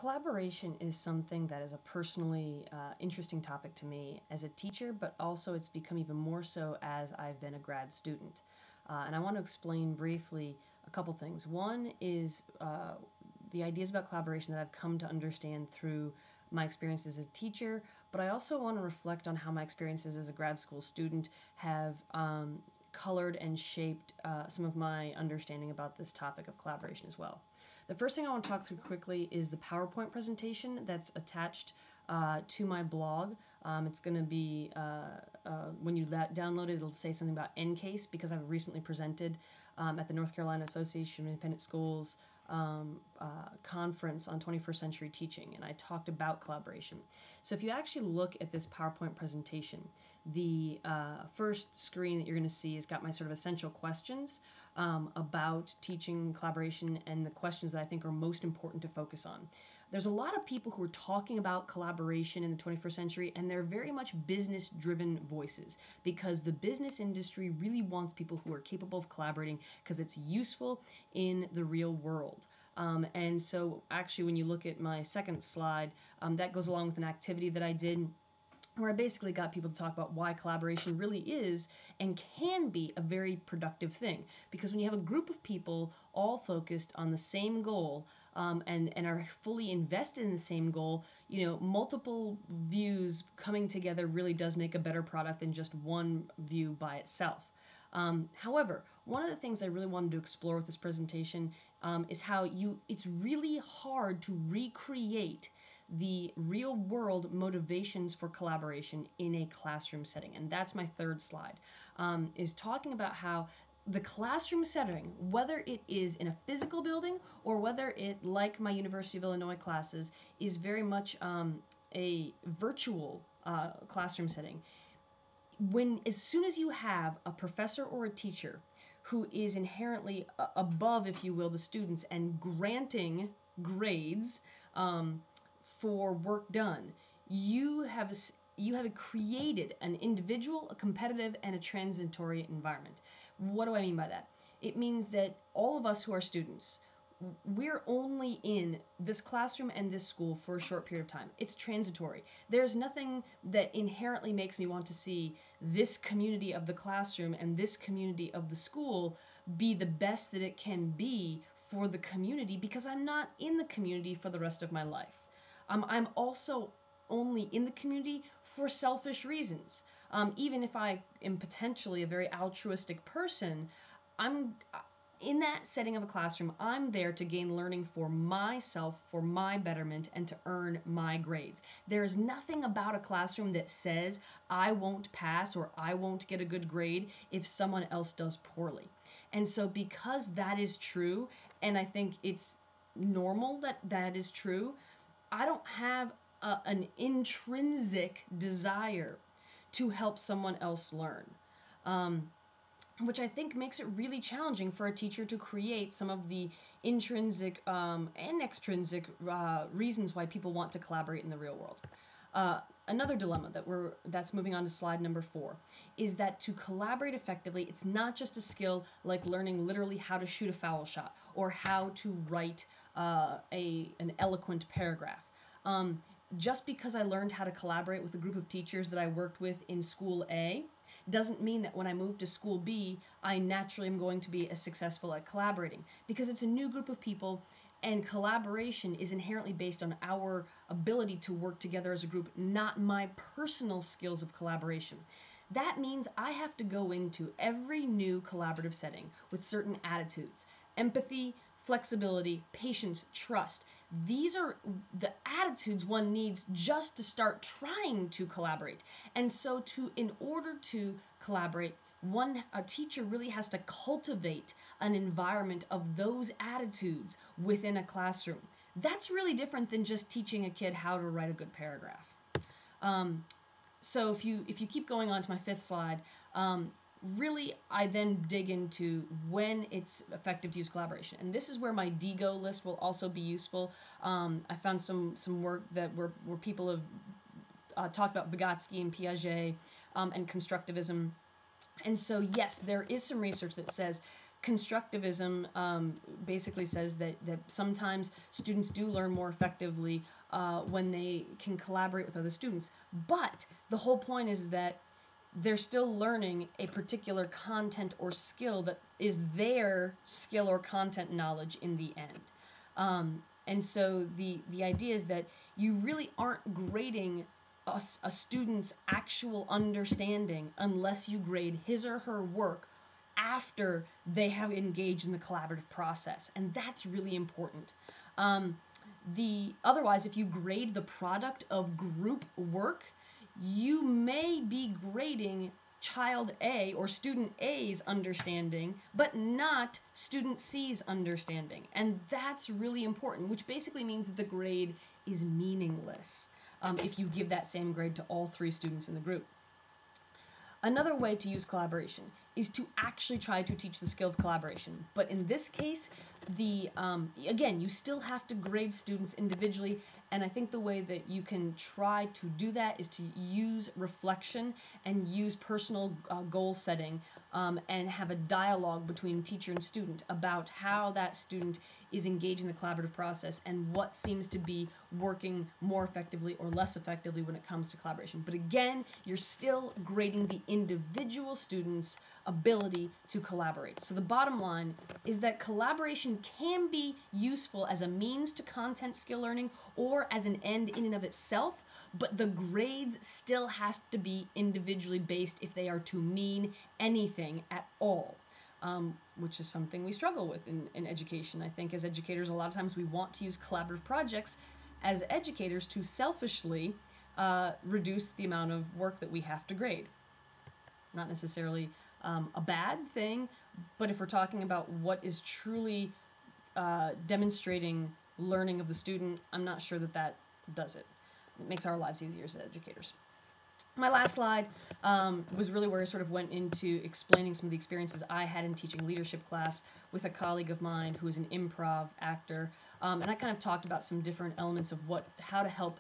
Collaboration is something that is a personally interesting topic to me as a teacher, but also it's become even more so as I've been a grad student. And I want to explain briefly a couple things. One is the ideas about collaboration that I've come to understand through my experiences as a teacher, but I also want to reflect on how my experiences as a grad school student have colored and shaped some of my understanding about this topic of collaboration as well. The first thing I want to talk through quickly is the PowerPoint presentation that's attached to my blog. It's going to be, when you download it, it'll say something about NCASE because I've recently presented at the North Carolina Association of Independent Schools conference on 21st century teaching, and I talked about collaboration. So if you actually look at this PowerPoint presentation, the first screen that you're going to see has got my sort of essential questions about teaching collaboration and the questions that I think are most important to focus on. There's a lot of people who are talking about collaboration in the 21st century, and they're very much business-driven voices because the business industry really wants people who are capable of collaborating because it's useful in the real world. And so actually when you look at my second slide, that goes along with an activity that I did where I basically got people to talk about why collaboration really is and can be a very productive thing. Because when you have a group of people all focused on the same goal and are fully invested in the same goal, you know, multiple views coming together really does make a better product than just one view by itself. However, one of the things I really wanted to explore with this presentation is how it's really hard to recreate the real world motivations for collaboration in a classroom setting. And that's my third slide, is talking about how the classroom setting, whether it is in a physical building or whether it, like my University of Illinois classes, is very much a virtual classroom setting. As soon as you have a professor or a teacher who is inherently above, if you will, the students and granting grades for work done, you have created an individual, a competitive, and a transitory environment. What do I mean by that? It means that all of us who are students, we're only in this classroom and this school for a short period of time. It's transitory. There's nothing that inherently makes me want to see this community of the classroom and this community of the school be the best that it can be for the community because I'm not in the community for the rest of my life. I'm also only in the community for selfish reasons. Even if I am potentially a very altruistic person, I'm in that setting of a classroom, I'm there to gain learning for myself, for my betterment, and to earn my grades. There is nothing about a classroom that says I won't pass or I won't get a good grade if someone else does poorly. And so because that is true, and I think it's normal that that is true, I don't have an intrinsic desire to help someone else learn. Which I think makes it really challenging for a teacher to create some of the intrinsic and extrinsic reasons why people want to collaborate in the real world. Another dilemma that's moving on to slide number 4 is that to collaborate effectively, it's not just a skill like learning literally how to shoot a foul shot or how to write an eloquent paragraph. Just because I learned how to collaborate with a group of teachers that I worked with in school A doesn't mean that when I move to school B, I naturally am going to be as successful at collaborating because it's a new group of people and collaboration is inherently based on our ability to work together as a group, not my personal skills of collaboration. That means I have to go into every new collaborative setting with certain attitudes: empathy, flexibility, patience, trust. These are the attitudes one needs just to start trying to collaborate. And so in order to collaborate, a teacher really has to cultivate an environment of those attitudes within a classroom. That's really different than just teaching a kid how to write a good paragraph. So if you keep going on to my 5th slide, really, I then dig into when it's effective to use collaboration. And this is where my DGO list will also be useful. I found some work that where people have talked about Vygotsky and Piaget and constructivism. And so, yes, there is some research that says constructivism basically says that sometimes students do learn more effectively when they can collaborate with other students. But the whole point is that they're still learning a particular content or skill that is their skill or content knowledge in the end. And so the idea is that you really aren't grading a student's actual understanding unless you grade his or her work after they have engaged in the collaborative process. And that's really important. Otherwise, if you grade the product of group work, you may be grading child A or student A's understanding, but not student C's understanding. And that's really important, which basically means that the grade is meaningless if you give that same grade to all 3 students in the group. Another way to use collaboration is to actually try to teach the skill of collaboration. But in this case, again, you still have to grade students individually, and I think the way that you can try to do that is to use reflection and use personal goal setting and have a dialogue between teacher and student about how that student is engaged in the collaborative process and what seems to be working more effectively or less effectively when it comes to collaboration. But again, you're still grading the individual student's ability to collaborate. So the bottom line is that collaboration can be useful as a means to content skill learning or as an end in and of itself, but the grades still have to be individually based if they are to mean anything at all. Which is something we struggle with in education. I think as educators, a lot of times we want to use collaborative projects as educators to selfishly reduce the amount of work that we have to grade. Not necessarily a bad thing, but if we're talking about what is truly demonstrating learning of the student, I'm not sure that that does it. It makes our lives easier as educators. My last slide was really where I sort of went into explaining some of the experiences I had in teaching leadership class with a colleague of mine who is an improv actor. And I kind of talked about some different elements of how to help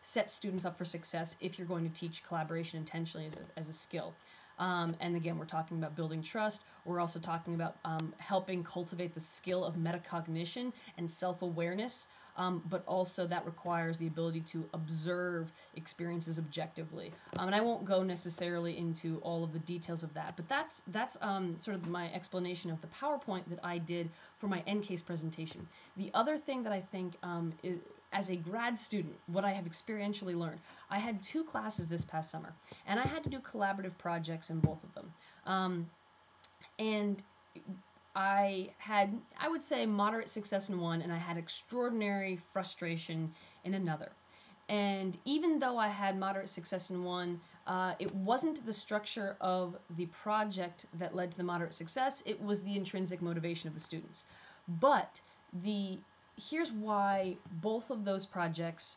set students up for success if you're going to teach collaboration intentionally as a skill. And again, we're talking about building trust. We're also talking about helping cultivate the skill of metacognition and self-awareness. But also that requires the ability to observe experiences objectively. And I won't go necessarily into all of the details of that, but that's sort of my explanation of the PowerPoint that I did for my end case presentation. The other thing that I think is, as a grad student, what I have experientially learned, I had 2 classes this past summer, and I had to do collaborative projects in both of them. And I had, I would say, moderate success in one, and I had extraordinary frustration in another. And even though I had moderate success in one, it wasn't the structure of the project that led to the moderate success, it was the intrinsic motivation of the students. But here's why both of those projects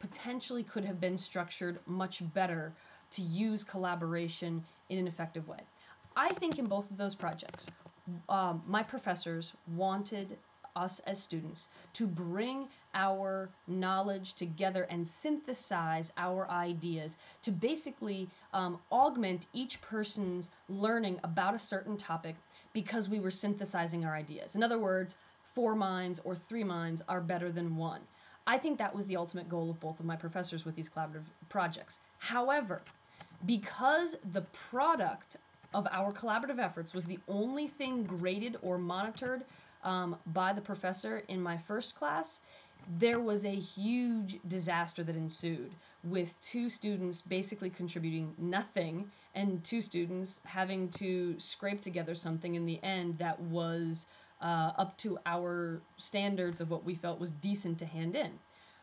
potentially could have been structured much better to use collaboration in an effective way. I think in both of those projects, my professors wanted us as students to bring our knowledge together and synthesize our ideas to basically augment each person's learning about a certain topic because we were synthesizing our ideas. In other words, 4 minds or 3 minds are better than 1. I think that was the ultimate goal of both of my professors with these collaborative projects. However, because the product of our collaborative efforts was the only thing graded or monitored by the professor in my first class, there was a huge disaster that ensued, with 2 students basically contributing nothing and 2 students having to scrape together something in the end that was up to our standards of what we felt was decent to hand in.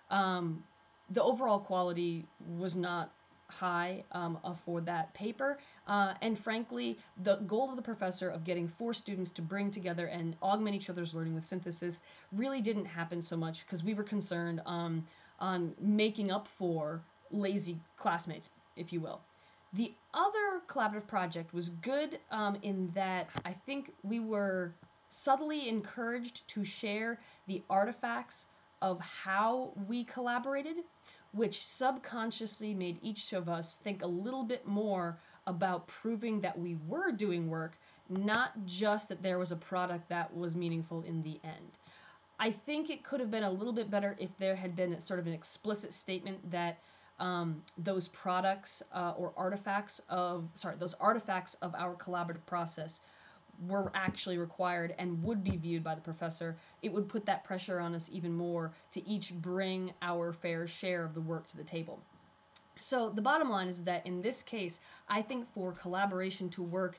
The overall quality was not high for that paper, and frankly, the goal of the professor of getting 4 students to bring together and augment each other's learning with synthesis really didn't happen so much because we were concerned on making up for lazy classmates, if you will. The other collaborative project was good in that I think we were subtly encouraged to share the artifacts of how we collaborated, which subconsciously made each of us think a little bit more about proving that we were doing work not just that there was a product that was meaningful in the end. I think it could have been a little bit better if there had been sort of an explicit statement that those products or artifacts of, those artifacts of our collaborative process were actually required and would be viewed by the professor. It would put that pressure on us even more to each bring our fair share of the work to the table. So the bottom line is that in this case, I think for collaboration to work,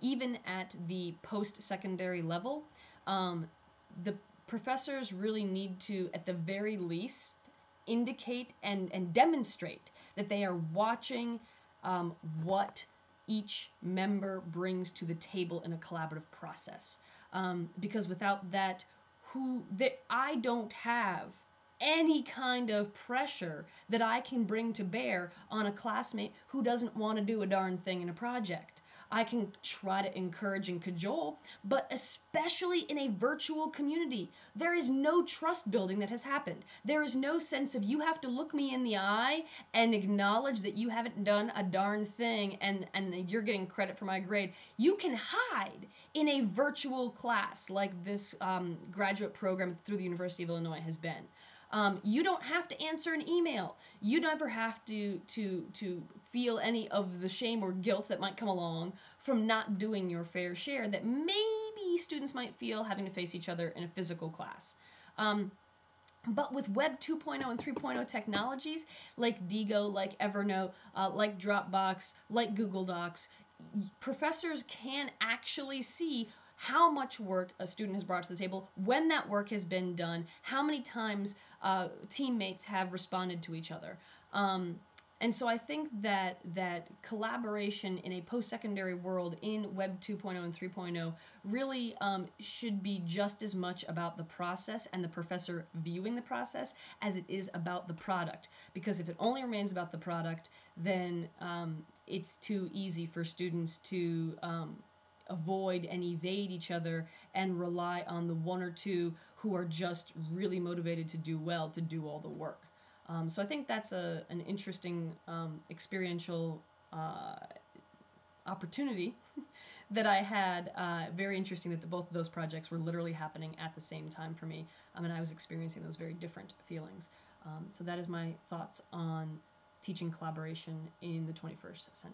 even at the post-secondary level, the professors really need to, at the very least, indicate and demonstrate that they are watching what each member brings to the table in a collaborative process. Because without that, I don't have any kind of pressure that I can bring to bear on a classmate who doesn't want to do a darn thing in a project. I can try to encourage and cajole, but especially in a virtual community, there is no trust building that has happened. There is no sense of you have to look me in the eye and acknowledge that you haven't done a darn thing and you're getting credit for my grade. You can hide in a virtual class like this graduate program through the University of Illinois has been. You don't have to answer an email. You never have to feel any of the shame or guilt that might come along from not doing your fair share that maybe students might feel having to face each other in a physical class. But with Web 2.0 and 3.0 technologies like Diigo, like Evernote, like Dropbox, like Google Docs, professors can actually see how much work a student has brought to the table, when that work has been done, how many times teammates have responded to each other. And so I think that collaboration in a post-secondary world in Web 2.0 and 3.0 really should be just as much about the process and the professor viewing the process as it is about the product. Because if it only remains about the product, then it's too easy for students to avoid and evade each other and rely on the one or two who are just really motivated to do well, to do all the work. So I think that's an interesting experiential opportunity that I had. Very interesting that both of those projects were literally happening at the same time for me. And I was experiencing those very different feelings. So that is my thoughts on teaching collaboration in the 21st century.